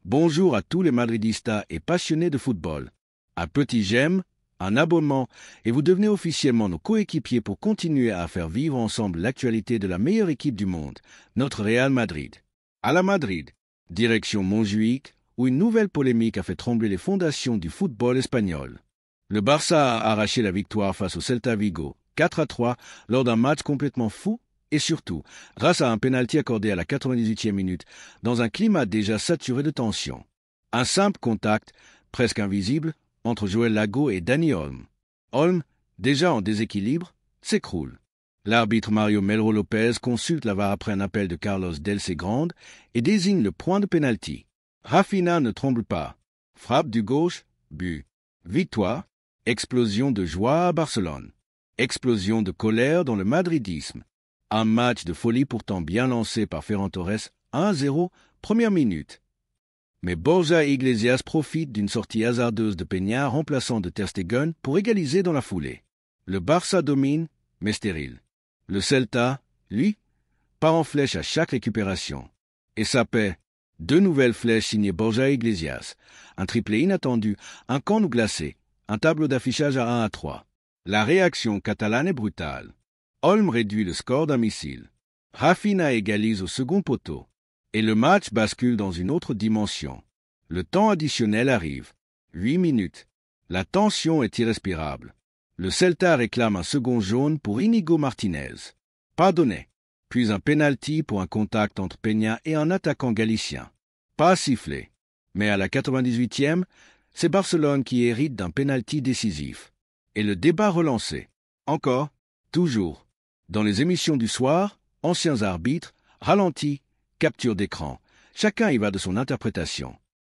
Bonjour à tous les madridistas et passionnés de football. Un petit j'aime, un abonnement, et vous devenez officiellement nos coéquipiers pour continuer à faire vivre ensemble l'actualité de la meilleure équipe du monde, notre Real Madrid. À la Madrid, direction Montjuïc, où une nouvelle polémique a fait trembler les fondations du football espagnol. Le Barça a arraché la victoire face au Celta Vigo, 4-3, lors d'un match complètement fou, et surtout, grâce à un pénalty accordé à la 98e minute, dans un climat déjà saturé de tension. Un simple contact, presque invisible, entre Joël Lago et Dani Olmo. Olmo, déjà en déséquilibre, s'écroule. L'arbitre Mario Melro Lopez consulte la VAR après un appel de Carlos Delce Grande et désigne le point de pénalty. Rafinha ne tremble pas. Frappe du gauche, but. Victoire, explosion de joie à Barcelone. Explosion de colère dans le madridisme. Un match de folie pourtant bien lancé par Ferran Torres, 1-0, première minute. Mais Borja Iglesias profite d'une sortie hasardeuse de Peña remplaçant de Ter Stegen pour égaliser dans la foulée. Le Barça domine, mais stérile. Le Celta, lui, part en flèche à chaque récupération. Et ça paie. 2 nouvelles flèches signées Borja Iglesias, un triplé inattendu, un camp glacé, un tableau d'affichage à 1-3. La réaction catalane est brutale. Olmo réduit le score d'un missile. Rafinha égalise au second poteau. Et le match bascule dans une autre dimension. Le temps additionnel arrive. 8 minutes. La tension est irrespirable. Le Celta réclame un second jaune pour Inigo Martinez. Pas donné. Puis un pénalty pour un contact entre Peña et un attaquant galicien. Pas sifflé. Mais à la 98e, c'est Barcelone qui hérite d'un pénalty décisif. Et le débat relancé. Encore, toujours. Dans les émissions du soir, anciens arbitres, ralentis, capture d'écran. Chacun y va de son interprétation.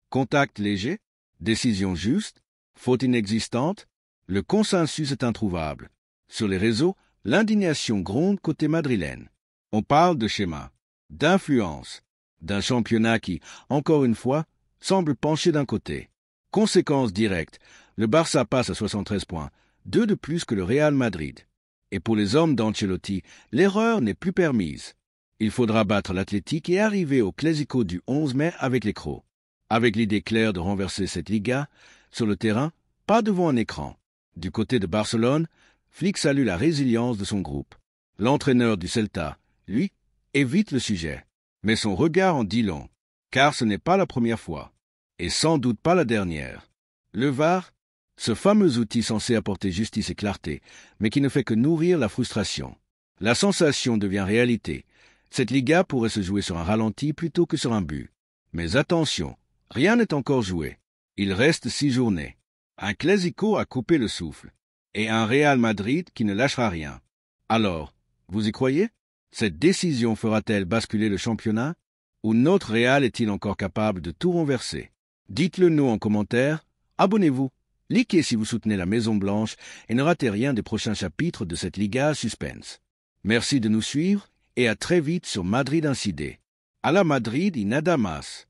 Contact léger, décision juste, faute inexistante, le consensus est introuvable. Sur les réseaux, l'indignation gronde côté madrilène. On parle de schéma, d'influence, d'un championnat qui, encore une fois, semble pencher d'un côté. Conséquence directe, le Barça passe à 73 points, 2 de plus que le Real Madrid. Et pour les hommes d'Ancelotti, l'erreur n'est plus permise. Il faudra battre l'Athletic et arriver au Clásico du 11 mai avec les Crocs. Avec l'idée claire de renverser cette Liga, sur le terrain, pas devant un écran. Du côté de Barcelone, Flick salue la résilience de son groupe. L'entraîneur du Celta, lui, évite le sujet. Mais son regard en dit long, car ce n'est pas la première fois, et sans doute pas la dernière. Le VAR, ce fameux outil censé apporter justice et clarté, mais qui ne fait que nourrir la frustration. La sensation devient réalité. Cette Liga pourrait se jouer sur un ralenti plutôt que sur un but. Mais attention, rien n'est encore joué. Il reste 6 journées. Un Clásico a coupé le souffle. Et un Real Madrid qui ne lâchera rien. Alors, vous y croyez? Cette décision fera-t-elle basculer le championnat? Ou notre Real est-il encore capable de tout renverser? Dites-le nous en commentaire. Abonnez-vous. Likez si vous soutenez la Maison Blanche et ne ratez rien des prochains chapitres de cette Liga à suspense. Merci de nous suivre et à très vite sur Madrid Incidé. À la Madrid y nada más.